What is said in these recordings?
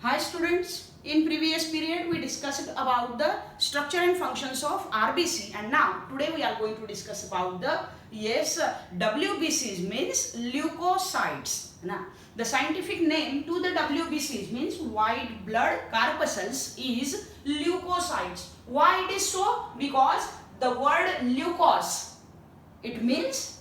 Hi students, in previous period we discussed about the structure and functions of RBC, and now today we are going to discuss about the WBCs means leukocytes. Now the scientific name to the WBCs means white blood corpuscles is leukocytes. Why it is so? Because the word leukos, it means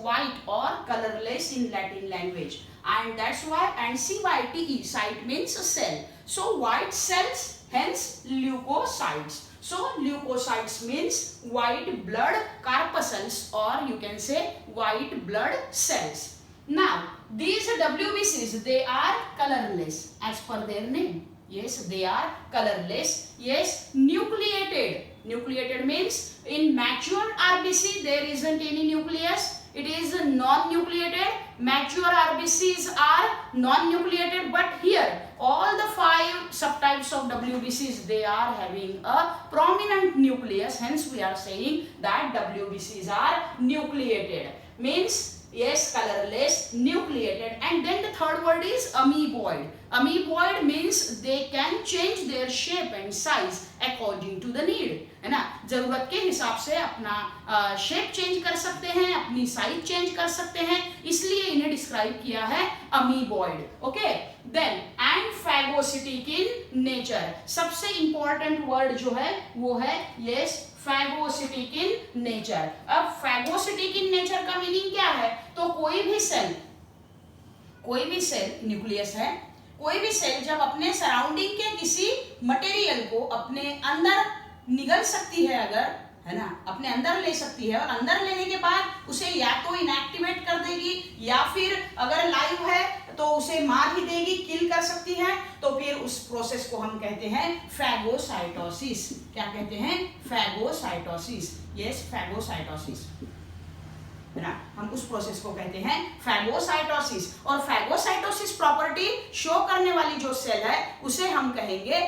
white or colorless in Latin language, and that's why, and cyte, site means cell, so white cells, hence leukocytes. So leukocytes means white blood corpuscles, or you can say white blood cells. Now these WBCs, they are colorless as per their name. Yes, they are colorless. Yes, nucleated. Nucleated means in mature RBC there isn't any nucleus. It is non-nucleated. Mature RBCs are non-nucleated, but here all the 5 subtypes of WBCs, they are having a prominent nucleus. Hence we are saying that WBCs are nucleated. Means yes, colorless, nucleated. And then the third word is amoeboid. Amoeboid means they can change their shape and size according to the need, है ना, जरूरत के हिसाब से अपना shape change कर सकते हैं, अपनी साइज चेंज कर सकते हैं, इसलिए इन्हें डिस्क्राइब किया है amoeboid. Okay, then and phagocytic in nature. सबसे इंपॉर्टेंट वर्ड जो है वो है फैगोसिटिक इन नेचर. अब फैगोसिटिक इन नेचर का मीनिंग क्या है? तो कोई भी सेल न्यूक्लियस है, कोई भी सेल जब अपने सराउंडिंग के किसी मटेरियल को अपने अंदर निगल सकती है, अगर, है ना, अपने अंदर ले सकती है, और अंदर लेने के बाद उसे या तो इनएक्टिवेट कर देगी, या फिर अगर लाइव है तो उसे मार ही देगी, किल कर सकती है, तो फिर उस प्रोसेस को हम कहते हैं फैगोसाइटोसिस. क्या कहते हैं? फैगोसाइटोसिस. यस, फैगोसाइटोसिस, है ना, हम उस प्रोसेस को कहते हैं फैगोसाइटोसिस. और फैगोसाइटोसिस प्रॉपर्टी शो करने वाली जो सेल है उसे हम कहेंगे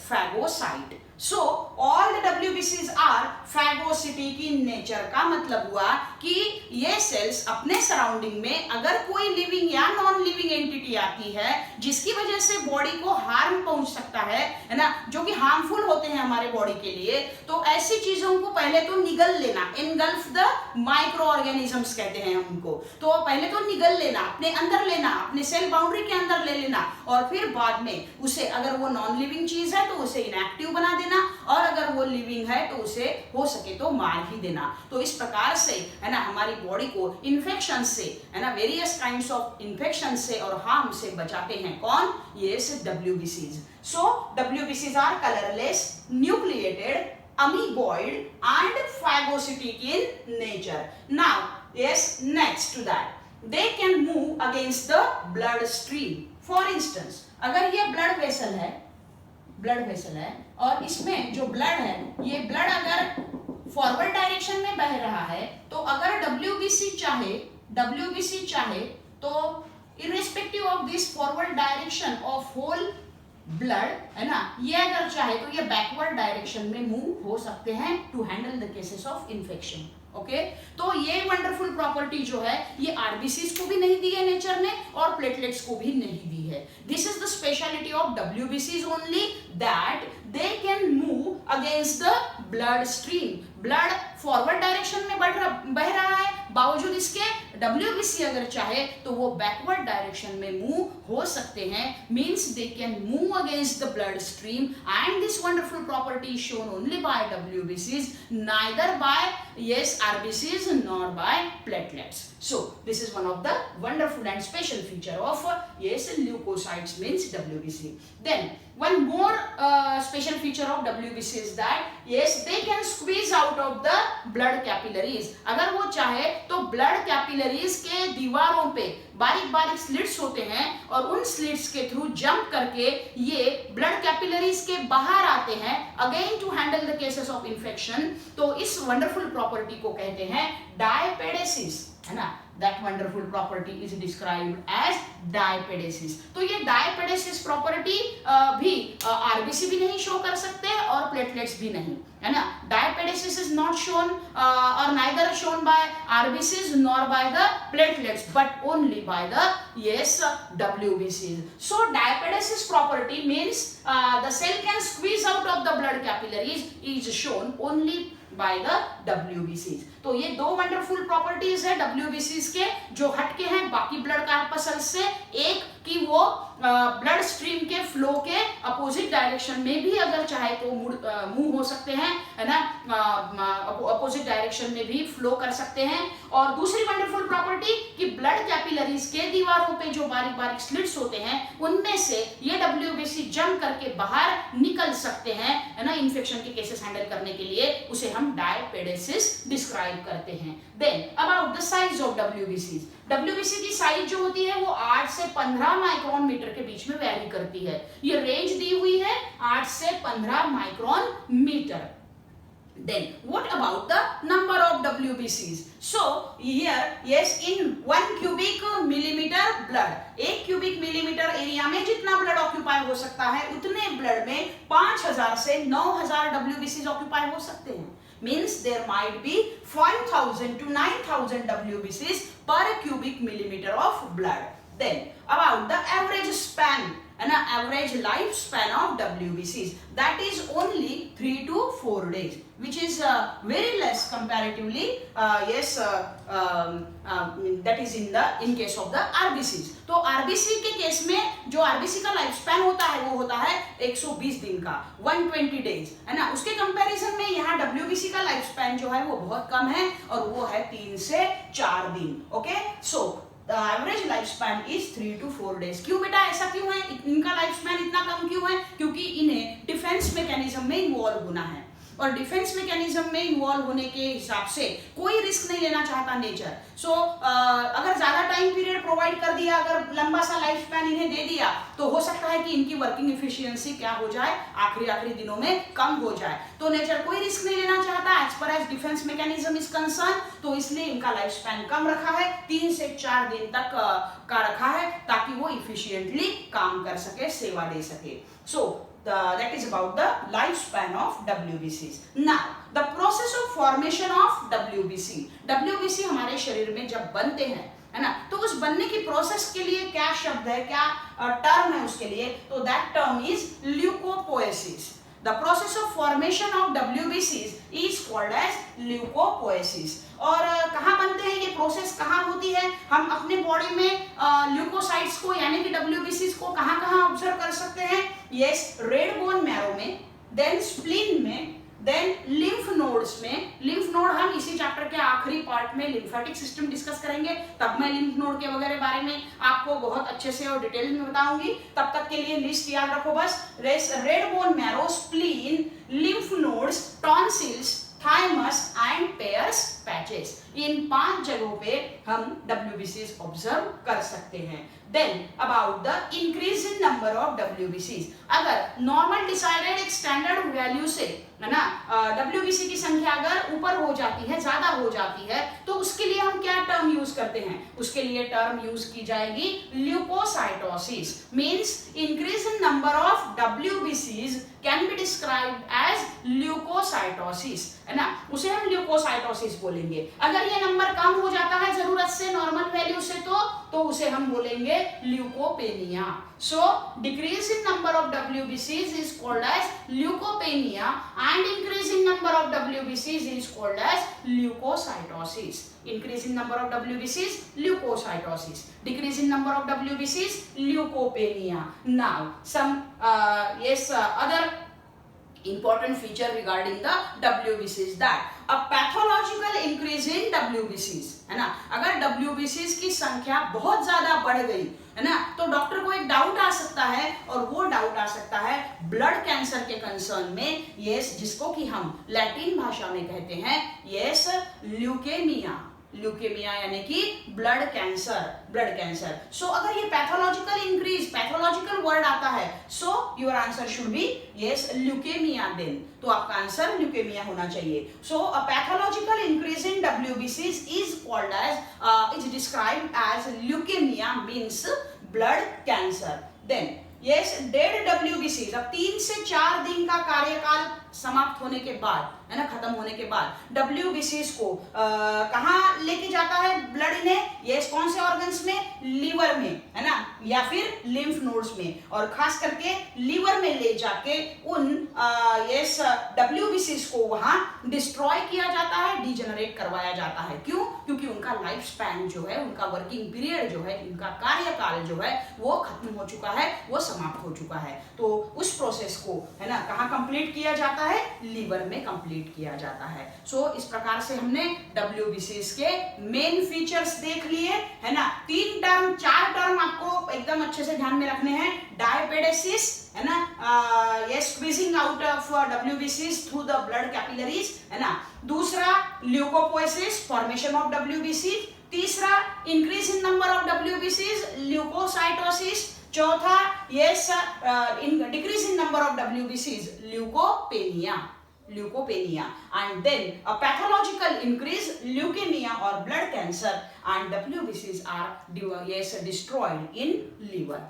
phagocyte. So all the WBCs are phagocytic in nature. का मतलब हुआ कि ये सेल्स अपने सराउंडिंग में अगर कोई लिविंग या नॉन लिविंग एंटिटी आती है जिसकी वजह से बॉडी को हार्म पहुंच सकता है ना, जो कि हार्मफुल होते हैं हमारे बॉडी के लिए, तो ऐसी चीजों को पहले तो निगल लेना. इनगल्फ द माइक्रो ऑर्गेनिजम्स कहते हैं उनको. तो पहले तो निगल लेना, अपने अंदर लेना, अपने सेल बाउंड्री के अंदर ले लेना, और फिर बाद में उसे, अगर वो नॉन लिविंग चीज है तो उसे इनएक्टिव बना देना, और अगर वो लिविंग है तो उसे हो सके तो मार ही देना. तो इस प्रकार से, है ना, हमारी बॉडी को इन्फेक्शन से, है ना, वेरियस काइंड्स ऑफ इन्फेक्शन से और हार्म से बचाते हैं. कौन? WBCs. So WBCs are colourless, nucleated, amoeboid and phagocytic in nature. Now, next to that, they can move against the blood stream. For instance, अगर ये ब्लड वेसल है और इसमें जो ब्लड है, ये ब्लड अगर फॉरवर्ड डायरेक्शन में बह रहा है, तो अगर WBC चाहे तो irrespective of this forward direction of whole blood, है ना, ये अगर चाहे तो ये बैकवर्ड डायरेक्शन में मूव हो सकते हैं to handle the cases of infection. Okay, तो ये वंडरफुल प्रॉपर्टी जो है ये आरबीसीज को भी नहीं दी है नेचर ने, और प्लेटलेट्स को भी नहीं दी है. This is the speciality of WBCs only, that they can move against the blood stream. Blood forward direction में बह रहा है, बावजूद इसके WBC अगर चाहे तो वो बैकवर्ड डायरेक्शन में मूव हो सकते हैं. Means they can move against the blood stream, and this wonderful property is shown only by WBCs, neither by RBCs nor by platelets. So this is one of the wonderful and special feature of leukocytes means WBC. Then one more special feature of WBC is that they can squeeze out of the blood capillaries. अगर वो चाहे तो blood capillaries के दीवारों पे बारीक बारीक slits होते हैं, और उन स्लिट्स के थ्रू जंप करके ये ब्लड कैपिलरीज के बाहर आते हैं, again to handle the cases of infection. तो इस वंडरफुल प्रॉपर्टी को कहते हैं डायपेडेसिस, है ना. That wonderful property is described as diapedesis. तो ये डायपेडेसिस प्रॉपर्टी भी आरबीसी भी नहीं शो कर सकते और प्लेटलेट्स भी नहीं, है ना। डायपेडेसिस इज नॉट शोन और neither shown by RBCs nor by the platelets but only by the WBCs. So diapedesis property means the cell can squeeze out of the blood capillaries is shown only by the WBCs. तो ये दो wonderful properties है WBCs के जो हटके हैं बाकी blood corpuscles से। एक कि वो ब्लड स्ट्रीम के फ्लो के अपोजिट डायरेक्शन में भी अगर चाहे तो मूव हो सकते हैं, है ना, अपोजिट डायरेक्शन में भी फ्लो कर सकते हैं। और दूसरी वंडरफुल प्रॉपर्टी कि ब्लड कैपिलरीज के दीवारों पे जो बारीक बारीक स्लिट्स होते हैं उनमें से ये WBC जंप करके बाहर निकल सकते हैं, है ना, इन्फेक्शन के केसेस हैंडल करने के लिए। उसे हम डायपेडेसिस डिस्क्राइब करते हैं। Then about the size of WBCs, WBC की साइज जो होती है वो 8 से 15 माइक्रोन मीटर के बीच में वेरी करती है। ये रेंज दी हुई है 8 से 15 micron metre. Then what about the number of WBCs? So here yes, in 1 cubic millimeter blood, 1 cubic millimeter area में जितना ब्लड ऑक्यूपाई हो सकता है उतने ब्लड में 5000 से 9000 WBCs ऑक्यूपाई हो सकते हैं। Means there might be 5000 to 9000 WBCs per cubic millimeter of blood. Then about the average span and average lifespan of WBCs, that is only 3 to 4 days, which is very less comparatively. That is in case of the RBCs. तो RBC के case में जो RBC का life span होता है वो होता है 120 दिन का, 120 डेज, है ना। उसके कंपैरिजन में यहाँ WBC का लाइफ स्पैन जो है वो बहुत कम है और वो है 3 से 4 दिन। Okay, so The average lifespan is 3 to 4 days. क्यों बेटा ऐसा क्यों है, इनका लाइफ स्पैन इतना कम क्यों है? क्योंकि इन्हें डिफेंस मैकेनिज्म में इन्वॉल्व होना है और डिफेंस मैकेनिज्म में इन्वॉल्व होने के हिसाब से कोई रिस्क नहीं लेना चाहता नेचर। सो अगर ज्यादा टाइम पीरियड प्रोवाइड कर दिया, अगर लंबा सा लाइफ स्पैन इन्हें दे दिया तो हो सकता है कि इनकी वर्किंग इफिशियंसी क्या हो जाए, आखिरी दिनों में कम हो जाए। तो नेचर कोई रिस्क नहीं लेना चाहता एज पर as defence mechanism is concern, तो इसलिए इनका लाइफ स्पैन कम रखा है, 3 से 4 दिन तक का रखा है ताकि वो इफिशियंटली काम कर सके, सेवा दे सके। सो that is about the lifespan of WBCs. Now the process of formation of WBC. WBC हमारे शरीर में जब बनते हैं, है ना, तो उस बनने की प्रोसेस के लिए क्या शब्द है, क्या टर्म है उसके लिए, तो that term is leucopoiesis. The process of formation of WBCs is called as leukopoiesis. और कहाँ बनते हैं ये प्रोसेस, कहाँ होती है? हम अपने बॉडी में ल्यूकोसाइट्स को यानी कि WBCs को कहाँ ऑब्जर्व कर सकते हैं? यस, रेड बोन मैरो में, देन स्प्लीन में, देन लिम्फ नोड्स में। लिम्फ नोड हम इसी चैप्टर के आखिरी पार्ट में लिम्फेटिक सिस्टम डिस्कस करेंगे, तब मैं लिम्फ नोड के वगैरह बारे में आपको बहुत अच्छे से और डिटेल में बताऊंगी। तब तक के लिए लिस्ट याद रखो बस, red bone marrow, spleen, lymph nodes, tonsils, thymus and Peyer's patches. इन 5 जगहों पे हम WBCs ऑब्जर्व कर सकते हैं। Then about the increase in number of WBCs, अगर नॉर्मल डिसाइडेड एक स्टैंडर्ड वैल्यू से, है ना, WBC की संख्या अगर ऊपर हो जाती है, ज्यादा हो जाती है, तो उसके लिए हम क्या टर्म यूज करते हैं? उसके लिए टर्म यूज की जाएगी leukocytosis. Means increase in number of WBCs can be described as leukocytosis, है ना, उसे हम ल्यूकोसाइटोसिस बोलेंगे। अगर ये नंबर कम हो जाता है जरूरत से, नॉर्मल वैल्यू से, तो उसे हम बोलेंगे leukopenia. So decrease in number of WBCs is called as leukopenia and increase in number of WBCs is called as leukocytosis. Increase in number of WBCs, leukocytosis. Decrease in number of WBCs, leukopenia. Now some other important feature regarding the WBCs, that a pathological increase in WBCs, है ना, अगर WBCs की संख्या बहुत ज्यादा बढ़ गई, है ना, तो डॉक्टर को एक डाउट आ सकता है और वो डाउट आ सकता है ब्लड कैंसर के कंसर्न में, यस, जिसको कि हम लैटिन भाषा में कहते हैं यस ल्यूकेमिया। ल्यूकेमिया यानी कि ब्लड कैंसर। सो अगर ये पैथोलॉजिकल इंक्रीज, पैथोलॉजिकल वर्ड आता है, so your answer should be yes leukaemia then, तो आपका आंसर ल्यूकेमिया होना चाहिए. So a pathological increase in WBCs is called as is described as leukaemia means blood cancer. Then yes dead WBCs, अब 3 से 4 दिन का कार्यकाल समाप्त होने के बाद, है ना, खत्म होने के बाद WBCs को कहाँ लेके जाता है ब्लड इन्हें? यस कौन से ऑर्गन्स में? लीवर में, है ना, या फिर लिम्फ नोड्स में, और खास करके लीवर में ले जाके उन यस WBCs को वहां डिस्ट्रॉय किया जाता है, डिजेनरेट करवाया जाता है. क्यों? क्योंकि उनका लाइफ स्पैन जो है, उनका वर्किंग पीरियड जो है, उनका कार्यकाल जो है वो खत्म हो चुका है, वो समाप्त हो चुका है. तो उस प्रोसेस को, है ना, कहाँ कंप्लीट किया जाता है? लीवर में कंप्लीट किया जाता है. सो इस प्रकार से हमने WBCs के मेन फीचर्स देख लिए, है ना. 4 टर्म आपको एकदम अच्छे से ध्यान में रखने हैं. डायपेडेसिस, है ना, yes squeezing out of WBCs through the blood capillaries, है ना. दूसरा ल्यूकोपोएसिस, फॉर्मेशन ऑफ WBC. तीसरा increase in number of WBCs, leukocytosis. चौथा yes decrease in number of WBCs, leukopenia. And then a pathological increase, leukemia or blood cancer, and WBCs are destroyed in liver.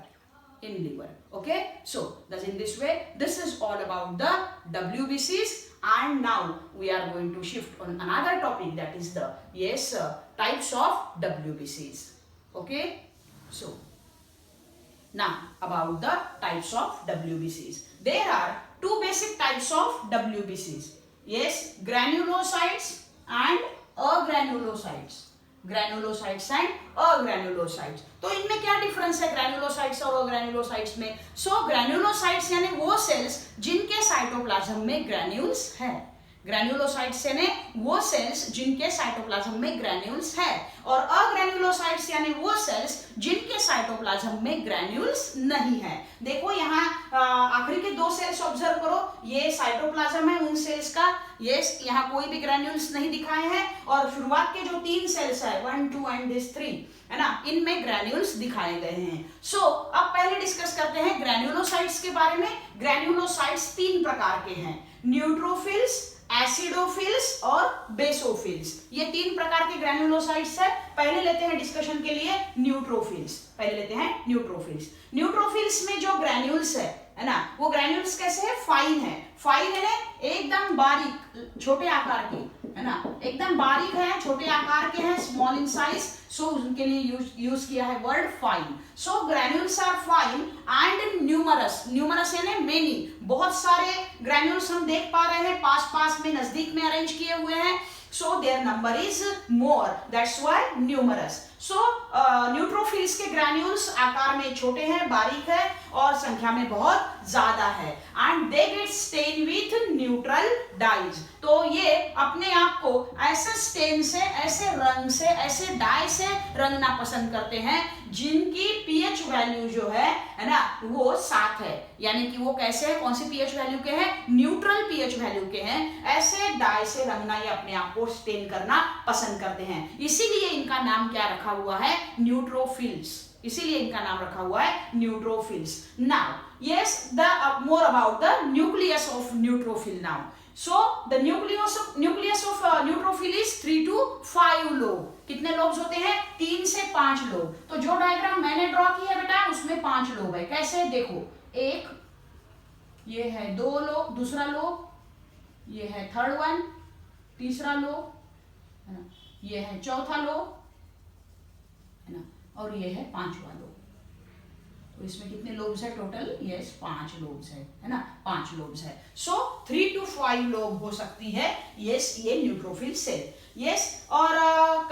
Okay, so thus in this way, this is all about the WBCs. And now we are going to shift on another topic, that is the types of WBCs. Okay, so now about the types of WBCs. There are 2 basic types of WBCs. Yes, granulocytes and agranulocytes. Granulocytes and agranulocytes. तो इनमें क्या difference है granulocytes और अग्रैन्युलोसाइट्स में? सो granulocytes यानी वो sales जिनके cytoplasm में ग्रैन्यूल्स है. ग्रैन्युलोसाइट्स यानी वो सेल्स जिनके साइटोप्लाज्म में ग्रैन्यूल्स है, और अग्रैन्युलोसाइट्स यानी वो सेल्स जिनके साइटोप्लाज्म में ग्रैन्यूल्स नहीं है. देखो यहाँ आखिरी के 2 सेल्स ऑब्जर्व करो, ये साइटोप्लाज्म है उन सेल्स का. यस, यहाँ कोई भी ग्रैन्यूल्स नहीं दिखाए हैं, और शुरुआत के जो 3 सेल्स है 1, 2 एंड दिस 3, है ना, इनमें ग्रैन्यूल्स दिखाए गए हैं. सो अब पहले डिस्कस करते हैं ग्रैन्युलोसाइट्स के बारे में. ग्रैन्युलोसाइट्स 3 प्रकार के हैं, न्यूट्रोफिल्स, एसिडोफिल्स और बेसोफिल्स. ये 3 प्रकार के ग्रैन्युलोसाइट्स है. पहले लेते हैं डिस्कशन के लिए न्यूट्रोफिल्स. न्यूट्रोफिल्स में जो ग्रैन्यूल्स है ना, वो ग्रैन्यूल्स कैसे है? फाइन है. फाइन है एकदम बारीक, छोटे आकार के, है ना, एकदम बारीक है, छोटे आकार के हैं, स्मॉल इन साइज. सो उनके लिए यूज किया है word fine. So granules are fine and numerous. Numerous यानी मेनी, बहुत सारे ग्रैन्यूल्स हम देख पा रहे हैं, पास में नजदीक में अरेंज किए हुए हैं. So their number is more. That's why numerous. So neutrophils के ग्रैन्यूल्स आकार में छोटे हैं, बारीक है, और संख्या में बहुत ज्यादा है. And they get stained with neutral dyes. तो ये अपने आप को ऐसे स्टेन से, ऐसे रंग से, ऐसे डाई से रंगना पसंद करते हैं जिनकी पीएच वैल्यू जो है ना, वो 7 है. यानी कि वो कैसे है, कौन सी पीएच वैल्यू के हैं? न्यूट्रल पीएच वैल्यू के हैं. ऐसे डाई से रंगना ये अपने आप को स्टेन करना पसंद करते हैं. इसीलिए इनका नाम क्या रखा हुआ है? न्यूट्रोफिल्स. इसीलिए इनका नाम रखा हुआ है neutrophils. Now yes, the more about the nucleus of neutrophil. Now so the nucleus of neutrophil is 3 to 5 lobe. कितने लोब्स होते हैं? 3 से 5 लोब. तो जो डायग्राम मैंने ड्रॉ की है बेटा, उसमें 5 लोब है. कैसे? देखो, एक ये है 2 लोब, दूसरा लोब, ये है 3rd वन, तीसरा लोब, है ना, ये है 4था लोब, है ना, और ये है 5वां लोब. तो इसमें कितने लोब्स है टोटल? यस, 5 लोब्स है ना, 5 लोब्स है. सो 3 to 5 लोब हो सकती है यस ये न्यूट्रोफिल सेल. यस, और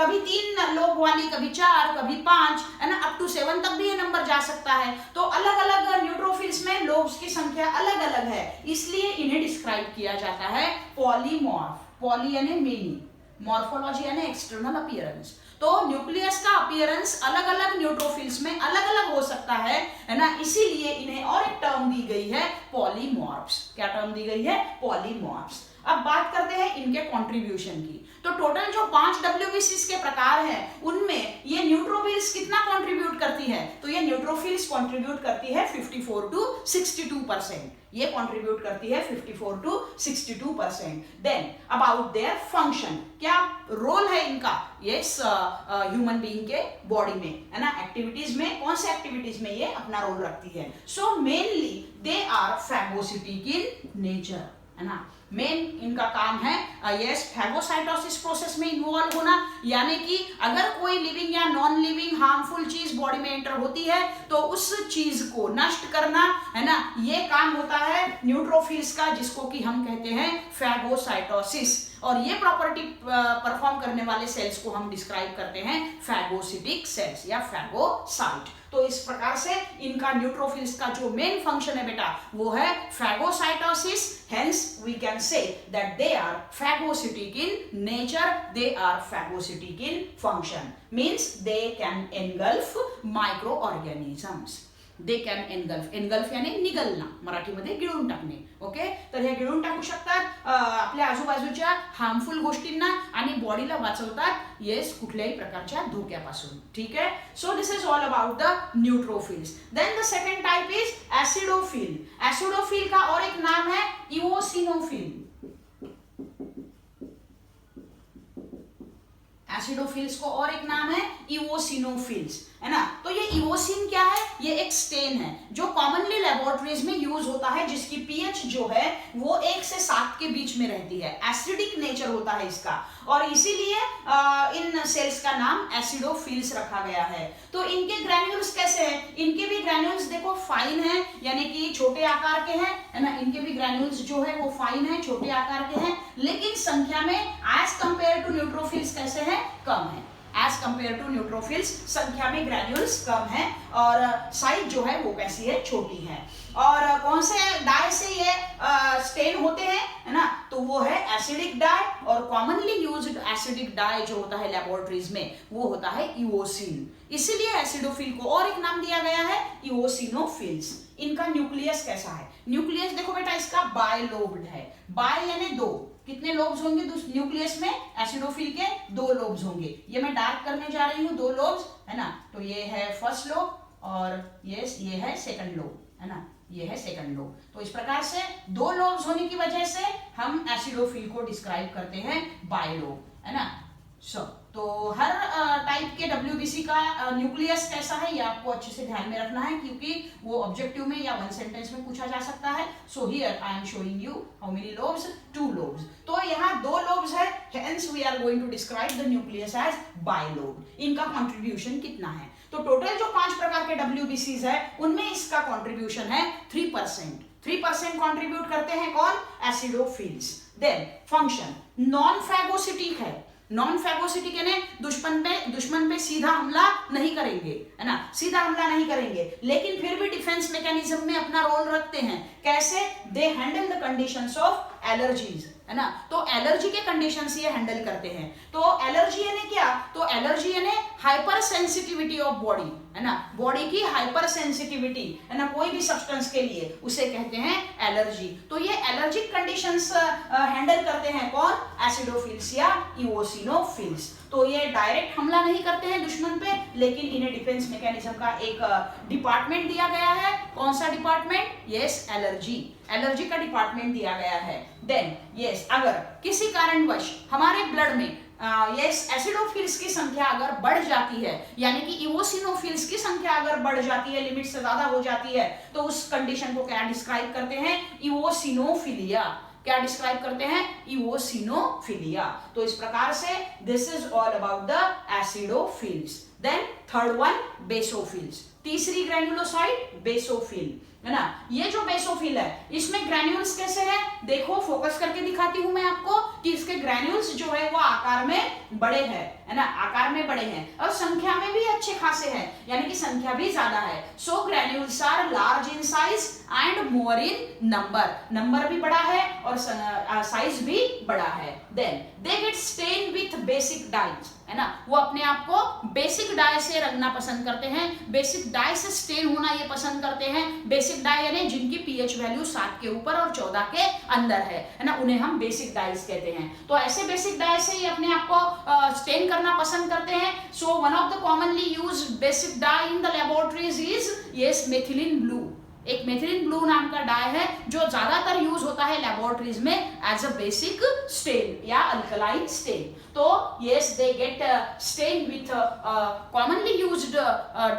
कभी 3 लोब वाली, कभी 4, कभी 5, है ना, अप टू 7 तक भी ये नंबर जा सकता है. तो अलग अलग न्यूट्रोफिल्स में लोब्स की संख्या अलग अलग है, इसलिए इन्हें डिस्क्राइब किया जाता है पॉलीमॉर्फ. पॉली यानी मेनी, मॉर्फोलॉजी यानी एक्सटर्नल अपीयरेंस. तो न्यूक्लियस का अपीयरेंस अलग अलग न्यूट्रोफिल्स में अलग अलग हो सकता है ना, इसीलिए इन्हें और एक टर्म दी गई है पॉलीमॉर्फ्स. क्या टर्म दी गई है? पॉलीमॉर्फ्स. अब बात करते हैं इनके कंट्रीब्यूशन की। तो टोटल जो 5 WBCs के प्रकार हैं उनमें ये न्यूट्रोफिल्स कितना कंट्रीब्यूट करती है, तो ये न्यूट्रोफिल्स कंट्रीब्यूट करती है 54 to 62%, ये कंट्रीब्यूट करती है 54 to 62%। Then about their function, क्या रोल है इनका ये ह्यूमन बीइंग के बॉडी में, है ना, एक्टिविटीज में, कौन से एक्टिविटीज में ये अपना रोल रखती है। So mainly they are phagocytic in nature, है ना, मेन इनका काम है यस फैगोसाइटोसिस प्रोसेस में इन्वॉल्व होना, यानी कि अगर कोई लिविंग या नॉन लिविंग हार्मफुल चीज बॉडी में एंटर होती है तो उस चीज को नष्ट करना, है ना, ये काम होता है न्यूट्रोफिल्स का, जिसको कि हम कहते हैं फैगोसाइटोसिस। और ये प्रॉपर्टी परफॉर्म करने वाले सेल्स को हम डिस्क्राइब करते हैं फैगोसिटिक सेल्स या फैगोसाइट। तो इस प्रकार से इनका न्यूट्रोफिल्स का जो मेन फंक्शन है बेटा वो है phagocytosis, hence we can say that they are phagocytic in nature, they are phagocytic in function, means they can engulf micro organisms, they can engulf, engulf यानी निगलना, मराठीमध्ये गिळून टाकणे, ओके। तर हे गिळून टाकू शकतात आपल्या आजूबाजूच्या हार्मफुल गोष्टींना आणि बॉडीला वाचवतात येस कुठल्याही प्रकारच्या धोक्यापासून, ठीक है। So this is all about the neutrophils. Then the second type is acidophil. Acidophil का और एक नाम है इओसिनोफिल। एसिडोफिल्स को और एक नाम है इओसिनोफिल्स, है ना। तो ये इओसिन क्या है, ये एक स्टेन है जो कॉमनली लेबोरेटरीज में यूज होता है, जिसकी पीएच जो है वो 1 से 7 के बीच में रहती है, एसिडिक नेचर होता है इसका, और इसीलिए इन सेल्स का नाम एसिडोफिल्स रखा गया है। तो इनके ग्रैन्यूल्स कैसे हैं, इनके भी ग्रैन्यूल्स देखो फाइन है, यानी कि छोटे आकार के हैं, है ना, इनके भी ग्रैन्यूल्स जो है वो फाइन है, छोटे आकार के हैं, लेकिन संख्या में एज कंपेयर टू न्यूट्रोफिल्स कैसे है, कम है। एज कंपेयर टू न्यूट्रोफिल्स संख्या में ग्रैन्यूल्स कम है और साइज जो है वो कैसी है, छोटी है। और कौन से डाई से ये स्टेन होते हैं, है ना, तो वो है एसिडिक डाई, और कॉमनली यूज्ड एसिडिक डाई जो होता है लेबोरेटरीज में वो होता है इओसिन, इसीलिए एसिडोफिल को और एक नाम दिया गया है इओसिनोफिल्स। इनका न्यूक्लियस कैसा है, न्यूक्लियस देखो बेटा इसका बायलोब्ड है, बाय यानी दो, कितने लोब्स होंगे न्यूक्लियस में, एसिडोफिल के 2 लोब्स होंगे, ये मैं डार्क करने जा रही हूँ 2 लोब्स, है ना, तो ये है फर्स्ट लोब और ये है सेकंड लोब, है ना, ये है सेकंड लोब। तो इस प्रकार से 2 लोब्स होने की वजह से हम एसिडोफिल को डिस्क्राइब करते हैं बायलोब, है ना। तो हर टाइप के WBC का न्यूक्लियस कैसा है ये आपको अच्छे से ध्यान में रखना है, क्योंकि वो ऑब्जेक्टिव में या 1 सेंटेंस में पूछा जा सकता है। So here I am showing you how many lobes, 2 lobes. तो यहाँ 2 लोब्स है, hence we are going to describe the nucleus as bilobe. इनका कंट्रीब्यूशन कितना है, तो टोटल जो 5 प्रकार के WBCs है उनमें इसका कंट्रीब्यूशन है 3%। 3% कंट्रीब्यूट करते हैं कौन, acidophils. Then function non phagocytic है, नॉन फैगोसिटिक यानी दुश्मन पे सीधा हमला नहीं करेंगे, है ना, सीधा हमला नहीं करेंगे, लेकिन फिर भी डिफेंस मैकेनिज्म में अपना रोल रखते हैं। कैसे, they handle the conditions of allergies, है ना, तो एलर्जी के कंडीशंस ये हैंडल करते हैं। तो एलर्जी यानी क्या, तो एलर्जी यानी हाइपर सेंसिटिविटी ऑफ बॉडी, है ना, बॉडी की हाइपर सेंसिटिविटी, है ना, कोई भी सब्सटेंस के लिए उसे कहते हैं एलर्जी। तो ये एलर्जिक कंडीशंस हैंडल करते हैं कौन, एसिडोफिल्स या इओसिनोफिल्स। तो ये डायरेक्ट हमला नहीं करते हैं दुश्मन पे, लेकिन इन्हें डिफेंस मैकेनिज्म का एक डिपार्टमेंट दिया गया है। कौन सा डिपार्टमेंट, यस एलर्जी, एलर्जी का डिपार्टमेंट दिया गया है। देन यस अगर किसी कारणवश हमारे ब्लड में यस एसिडोफिल्स की संख्या अगर बढ़ जाती है, यानी कि इओसिनोफिल्स की संख्या अगर बढ़ जाती है, लिमिट से ज्यादा हो जाती है, तो उस कंडीशन को क्या डिस्क्राइब करते हैं, इओसिनोफिलिया। क्या डिस्क्राइब करते हैं, इओसिनोफिलिया। तो इस प्रकार से this is all about the acidophils. Then third one basophils, तीसरी ग्रैन्युलोसाइट बेसोफिल, है ना। ये जो बेसोफिल है इसमें ग्रैन्यूल्स कैसे हैं, देखो फोकस करके दिखाती हूं मैं आपको कि इसके ग्रैन्यूल्स जो है वो आकार में बड़े हैं, है ना, आकार में बड़े हैं और संख्या में भी अच्छे खासे हैं, यानी कि संख्या भी ज्यादा है। So granules are large in size and more in number, number भी बड़ा है और साइज भी बड़ा है। Then they get stain with basic dyes, है ना, वो अपने आप को बेसिक डाई से रंगना पसंद करते हैं, बेसिक डाई से स्टेन होना ये पसंद करते हैं। बेसिक डाई यानी जिनकी पीएच वैल्यू 7 के ऊपर और 14 के अंदर है ना, उन्हें हम बेसिक डाइज कहते हैं। तो ऐसे बेसिक डाई से ये अपने आप को स्टेन करना पसंद करते हैं। So one of the commonly used basic dye in the laboratories is yes methylene blue. एक मेथिलीन ब्लू नाम का डाई है जो ज्यादातर यूज होता है लैबोरेटरीज में एज अ बेसिक स्टेन या अल्कलाइन स्टेन। तो yes they get stained with commonly used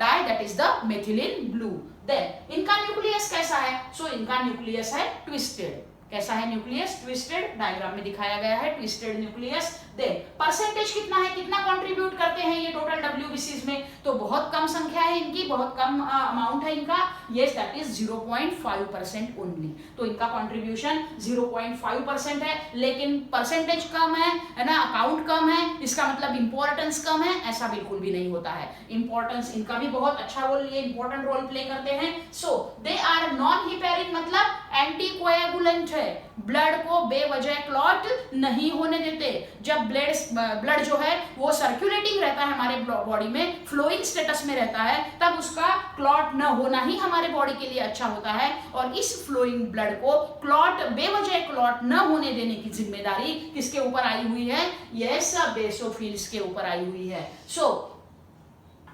dye that is the methylene blue. Then इनका न्यूक्लियस कैसा है? सो इनका न्यूक्लियस है ट्विस्टेड। कैसा है न्यूक्लियस? ट्विस्टेड, डायग्राम में दिखाया गया है ट्विस्टेड न्यूक्लियस। देन परसेंटेज कितना है, कितना कंट्रीब्यूट करते हैं ये टोटल डब्ल्यूबीसीज में? तो बहुत कम संख्या है इनकी, बहुत कम अमाउंट है इनका। Yes that is 0.5% only. तो इनका कंट्रीब्यूशन 0.5% है, लेकिन परसेंटेज कम है ना, अकाउंट कम है, इसका मतलब इंपॉर्टेंस कम है, ऐसा बिल्कुल भी नहीं होता है। इंपॉर्टेंस इनका भी बहुत अच्छा रोल, ये इंपॉर्टेंट रोल प्ले करते हैं। सो दे आर नॉन हिपेरिक, मतलब एंटीकोएगुलेंट है, ब्लड को बेवजह क्लॉट नहीं होने देते। जब ब्लड जो है वो सर्कुलेटिंग रहता है हमारे बॉडी में, फ्लोइंग स्टेटस में रहता है, तब उसका क्लॉट न होना ही हमारे बॉडी के लिए अच्छा होता है। और इस फ्लोइंग ब्लड को क्लॉट, बेवजह क्लॉट न होने देने की जिम्मेदारी किसके ऊपर आई हुई है? यस बेसोफिल्स के ऊपर आई हुई है। So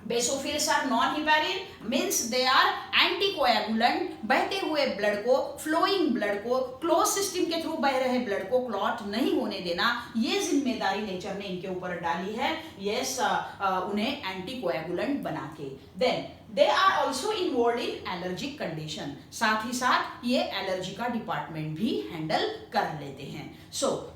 basophils are non heparic means they are anticoagulant, बहते हुए ब्लड को, फ्लोइंग ब्लड को, क्लोज सिस्टम के थ्रू बह रहे ब्लड को क्लॉट नहीं होने देना, ये जिम्मेदारी नेचर ने इनके ऊपर डाली है। यस उन्हें एंटीकोएगुलेंट बना के। Then they are also involve in allergic condition, साथ ही साथ ये एलर्जी का डिपार्टमेंट भी हैंडल कर लेते हैं।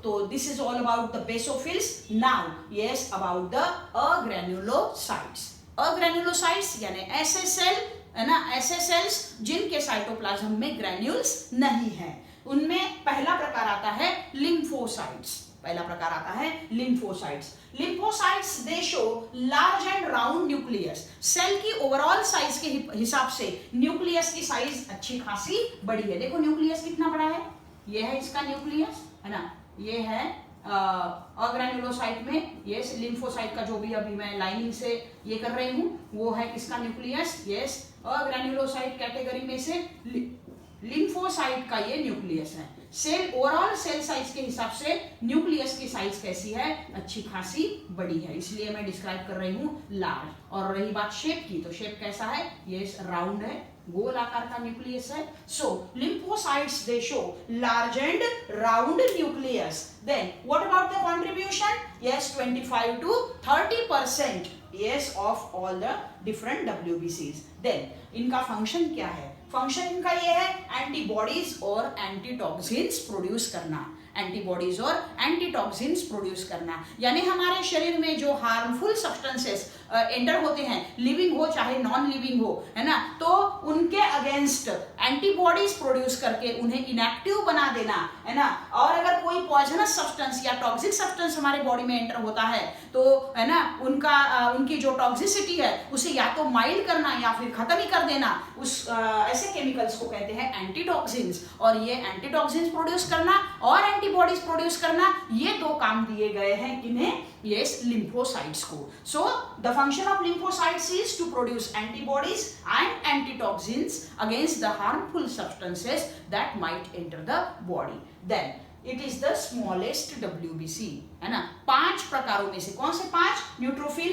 तो this is all about the basophils. Now yes about the agranulocytes. Agranulocytes यानी ऐसे सेल, है ना, ऐसे सेल्स जिनके साइटोप्लाज्म में ग्रैन्यूल्स नहीं है। उनमें पहला प्रकार आता है लिम्फोसाइट्स। पहला प्रकार आता है lymphocytes. Lymphocytes they show large and round nucleus. Cell की ओवरऑल साइज के हिसाब से न्यूक्लियस की साइज अच्छी खासी बड़ी है। देखो न्यूक्लियस कितना बड़ा है, ये है इसका न्यूक्लियस, है ना, ये है अग्रेन्युलोसाइट में। यस लिम्फोसाइट का जो भी अभी मैं लाइनिंग से ये कर रही हूँ वो है किसका न्यूक्लियस? यस अग्रेन्युलोसाइट कैटेगरी में से लिम्फोसाइट का ये न्यूक्लियस है। सेल ओवरऑल सेल साइज के हिसाब से न्यूक्लियस की साइज कैसी है? अच्छी खासी बड़ी है, इसलिए मैं डिस्क्राइब कर रही हूँ लार्ज। और रही बात शेप की, तो शेप कैसा है? ये राउंड है, गोल आकार का न्यूक्लियस है। So lymphocytes they show large and round nucleus. Then what about the contribution? Yes 25 to 30% yes of all the different WBCs. Then इनका फंक्शन क्या है? फंक्शन इनका ये है एंटीबॉडीज और एंटीटॉक्सिन्स प्रोड्यूस करना। एंटीबॉडीज और एंटीटॉक्सिन्स प्रोड्यूस करना, यानी हमारे शरीर में जो हार्मफुल सब्सटेंसेस एंटर होते हैं, लिविंग हो चाहे नॉन लिविंग हो, है ना, तो उनके अगेंस्ट एंटीबॉडीज प्रोड्यूस करके उन्हें इनएक्टिव बना देना, है ना। और अगर कोई पॉइजनस सब्सटेंस या टॉक्सिक सब्सटेंस हमारे बॉडी में एंटर होता है तो, है ना, उनकी जो टॉक्सिसिटी है उसे या तो माइल्ड करना या फिर खत्म ही कर देना। ऐसे केमिकल्स को कहते हैं एंटीटॉक्सिन्स। और ये एंटीटॉक्सिन्स प्रोड्यूस करना और एंटीबॉडीज प्रोड्यूस करना, ये दो काम दिए गए हैं किन्हें? यस लिम्फोसाइट्स को। So the function of lymphocytes is to produce antibodies and antitoxins against the harmful substances that might enter the body. Then it is the smallest WBC, है ना। 5 प्रकारों में से कौन से 5? न्यूट्रोफिल,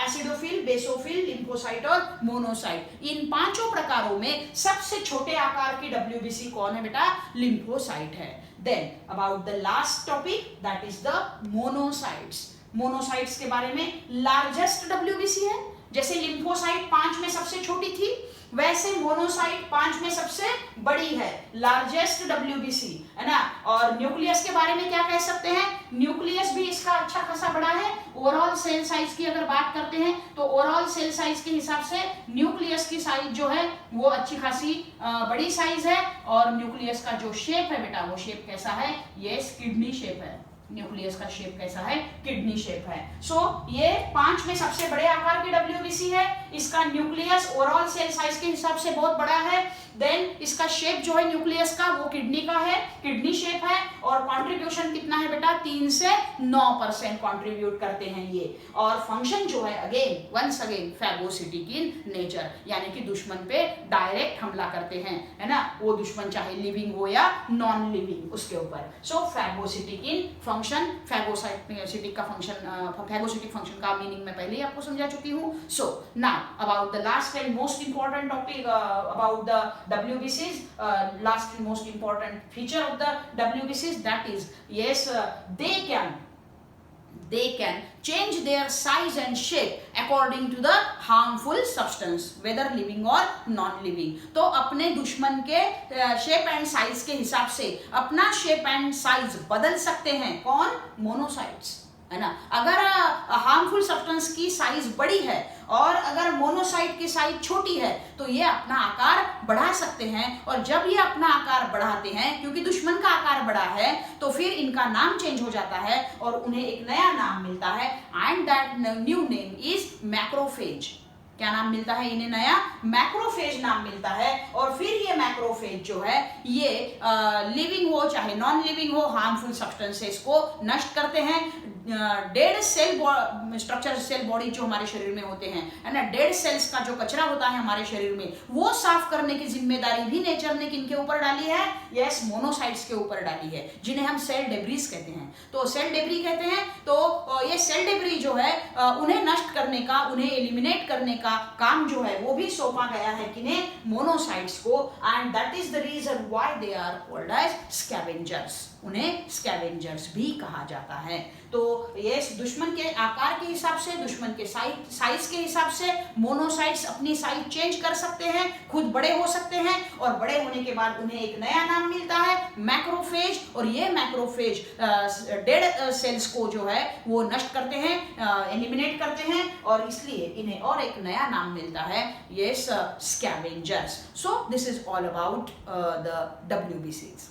एसिडोफिल, बेसोफिल, लिम्फोसाइट और monocyte. इन 5 प्रकारों में सबसे छोटे आकार की WBC कौन है बेटा? लिम्फोसाइट है। Then about the last topic, that is the monocytes. Monocytes के बारे में लार्जेस्ट WBC है। जैसे लिम्फोसाइट 5 में सबसे छोटी थी, वैसे मोनोसाइट 5 में सबसे बड़ी है, लार्जेस्ट WBC, है ना। और न्यूक्लियस के बारे में क्या कह सकते हैं? न्यूक्लियस भी इसका अच्छा खासा बड़ा है। ओवरऑल सेल साइज की अगर बात करते हैं तो ओवरऑल सेल साइज के हिसाब से न्यूक्लियस की साइज जो है वो अच्छी खासी बड़ी साइज है। और न्यूक्लियस का जो शेप है बेटा, वो शेप कैसा है? यस किडनी शेप है। न्यूक्लियस का शेप कैसा है, किडनी शेप है। सो ये 5 में सबसे बड़े आकार की WBC है। इसका न्यूक्लियस ओवरऑल सेल साइज के हिसाब से बहुत बड़ा है। देन इसका शेप जो है न्यूक्लियस का वो किडनी का है, किडनी शेप है। और कंट्रीब्यूशन कितना है बेटा, 3 से 9% कंट्रीब्यूट करते हैं ये। और फंक्शन जो है again once again phagocytic in nature, यानी कि दुश्मन पे डायरेक्ट हमला करते हैं, है ना, वो दुश्मन चाहे लिविंग हो या नॉन लिविंग उसके ऊपर। सो फैगोसिटिक इन फंक्शन, फैगोसिटिक का फंक्शन, फैगोसिटिक फंक्शन का मीनिंग मैं पहले ही आपको समझा चुकी हूँ। So now about the last and most important topic about the WBCs, last and most important feature of the WBCs, that is, yes, they can change their size and shape according to the harmful substance, whether living or non living। तो अपने दुश्मन के shape and size के हिसाब से अपना shape and size बदल सकते हैं। कौन? मोनोसाइट्स, है ना। अगर हार्मफुल सब्सटेंस की साइज बड़ी है और अगर मोनोसाइट की साइज छोटी है तो ये अपना आकार बढ़ा सकते हैं। और जब ये अपना आकार बढ़ाते हैं, क्योंकि दुश्मन का आकार बड़ा है, तो फिर इनका नाम चेंज हो जाता है और उन्हें एक नया नाम मिलता है, and that new name is macrophage. क्या नाम मिलता है इन्हें? नया मैक्रोफेज नाम मिलता है। और फिर ये मैक्रोफेज जो है ये लिविंग हो चाहे नॉन लिविंग हो, हार्मफुल सब्सटेंसेस को नष्ट करते हैं। Dead cell structure, cell body जो हमारे शरीर में होते हैं, है ना, डेड सेल्स का जो कचरा होता है हमारे शरीर में, वो साफ करने की जिम्मेदारी भी नेचर ने किनके ऊपर डाली है? यस, मोनोसाइट्स के ऊपर डाली है, जिन्हें हम सेल डेब्रीज कहते हैं। तो सेल डेब्री कहते हैं, तो ये सेल डेब्री जो है उन्हें नष्ट करने का, उन्हें एलिमिनेट करने का काम जो है वो भी सौंपा गया है किन्हें? मोनोसाइट्स को। And that is the reason why they are called as scavengers. उन्हें स्कैवेंजर्स भी कहा जाता है। तो ये दुश्मन के आकार के हिसाब से, दुश्मन के साइज के हिसाब से मोनोसाइट्स अपनी साइज चेंज कर सकते हैं, खुद बड़े हो सकते हैं, और बड़े होने के बाद उन्हें एक नया नाम मिलता है मैक्रोफेज। और ये मैक्रोफेज डेड सेल्स को जो है वो नष्ट करते हैं, एलिमिनेट करते हैं, और इसलिए इन्हें और एक नया नाम मिलता है, ये scavengers. So this is all about the WBCs।